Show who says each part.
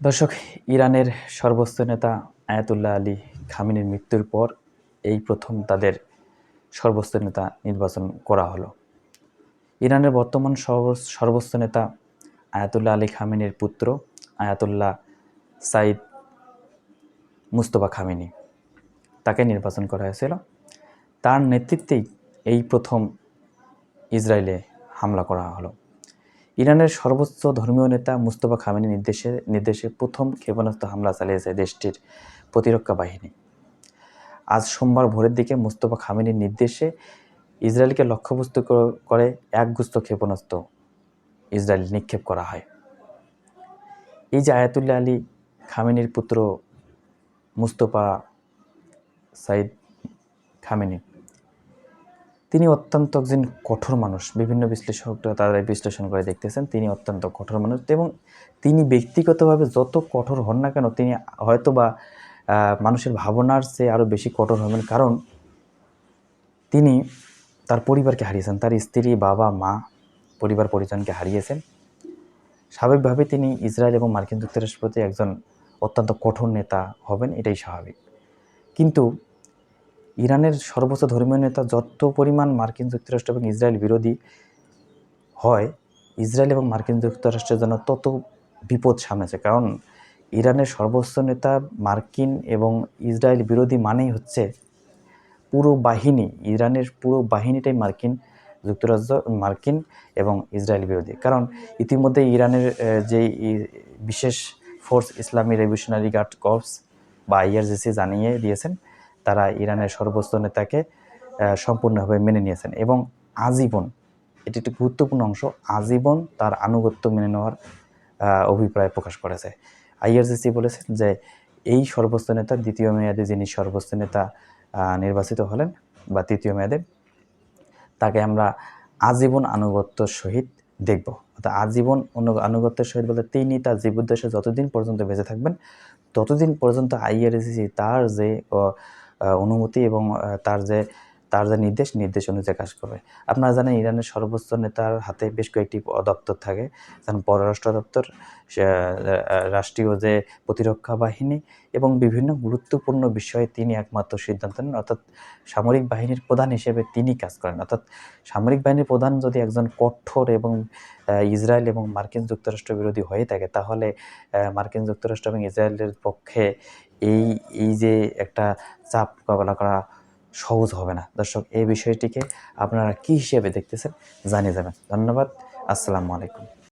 Speaker 1: দর্শক, ইরানের সর্বোচ্চ নেতা আয়াতুল্লাহ আলী খামেনির মৃত্যুর পর এই প্রথম তাদের সর্বোচ্চ নেতা নির্বাচন করা হলো। ইরানের বর্তমান সর্বোচ্চ নেতা আয়াতুল্লাহ আলী খামেনির পুত্র আয়াতুল্লাহ সাইদ মুস্তফা খামেনি, তাকে নির্বাচন করা হয়েছিল। তার নেতৃত্বেই এই প্রথম ইসরায়েলে হামলা করা হলো। ইরানের সর্বোচ্চ ধর্মীয় নেতা মুস্তফা খামেনির নির্দেশে প্রথম ক্ষেপণাস্ত্র হামলা চালিয়েছে দেশটির প্রতিরক্ষা বাহিনী। আজ সোমবার ভোরের দিকে মুস্তফা খামেনির নির্দেশে ইসরায়েলকে লক্ষ্যবস্তু করে একগুচ্ছ ক্ষেপণাস্ত্র ইসরায়েল নিক্ষেপ করা হয়। এই যে আয়াতুল্লাহ আলী খামেনির পুত্র মুস্তফা সাইদ খামেনি, তিনি অত্যন্ত একজন কঠোর মানুষ। বিভিন্ন বিশ্লেষকরা তারা বিশ্লেষণ করে দেখতেছেন তিনি অত্যন্ত কঠোর মানুষ, এবং তিনি ব্যক্তিগতভাবে যত কঠোর হন না কেন, তিনি হয়তো বা মানুষের ভাবনার চেয়ে আরও বেশি কঠোর হবেন। কারণ তিনি তার পরিবারকে হারিয়েছেন, তার স্ত্রী, বাবা, মা, পরিবার পরিজনকে হারিয়েছেন। স্বাভাবিকভাবে তিনি ইসরায়েল এবং মার্কিন যুক্তরাষ্ট্রের প্রতি একজন অত্যন্ত কঠোর নেতা হবেন, এটাই স্বাভাবিক। কিন্তু ইরানের সর্বোচ্চ ধর্মীয় নেতা যত পরিমাণ মার্কিন যুক্তরাষ্ট্র এবং ইসরায়েল বিরোধী হয়, ইসরায়েল এবং মার্কিন যুক্তরাষ্ট্রের জন্য তত বিপদ সামনেছে। কারণ ইরানের সর্বোচ্চ নেতা মার্কিন এবং ইসরায়েল বিরোধী মানেই হচ্ছে পুরো বাহিনী, ইরানের পুরো বাহিনীটাই মার্কিন এবং ইসরায়েল বিরোধী। কারণ ইতিমধ্যে ইরানের যে বিশেষ ফোর্স ইসলামী রেভলিউশনারি গার্ড কর্পস বা IRGC জানিয়ে দিয়েছেন তারা ইরানের সর্বোচ্চ নেতাকে সম্পূর্ণভাবে মেনে নিয়েছেন, এবং আজীবন, এটি একটি গুরুত্বপূর্ণ অংশ, আজীবন তার আনুগত্য মেনে নেওয়ার অভিপ্রায় প্রকাশ করেছে। IRGC বলেছেন যে এই সর্বোচ্চ নেতা দ্বিতীয় মেয়াদে যিনি সর্বোচ্চ নেতা নির্বাচিত হলেন বা তৃতীয় মেয়াদে, তাকে আমরা আজীবন আনুগত্যের সহিত দেখব। অর্থাৎ আজীবন আনুগত্যের সহিত বলতে তিনি তার জীবদ্দশায় যতদিন পর্যন্ত বেঁচে থাকবেন ততদিন পর্যন্ত IRGC তার যে অনুমতি এবং তার যে নির্দেশ অনুযায়ী কাজ করবে। আপনারা জানেন ইরানের সর্বোচ্চ নেতার হাতে বেশ কয়েকটি দপ্তর থাকে, যেমন পররাষ্ট্র দপ্তর, রাষ্ট্রীয় যে প্রতিরক্ষা বাহিনী, এবং বিভিন্ন গুরুত্বপূর্ণ বিষয়ে তিনি একমাত্র সিদ্ধান্ত নেন। অর্থাৎ সামরিক বাহিনীর প্রধান হিসেবে তিনি কাজ করেন। অর্থাৎ সামরিক বাহিনীর প্রধান যদি একজন কঠোর এবং ইসরায়েল এবং মার্কিন যুক্তরাষ্ট্র বিরোধী হয়ে থাকে, তাহলে মার্কিন যুক্তরাষ্ট্র এবং ইসরায়েলের পক্ষে এই যে একটা চাপ মোকাবেলা করা সহজ হবে না। দর্শক, এই বিষয়টিকে আপনারা কী হিসেবে দেখতেছেন জানিয়ে যাবেন। ধন্যবাদ। আসসালামু আলাইকুম।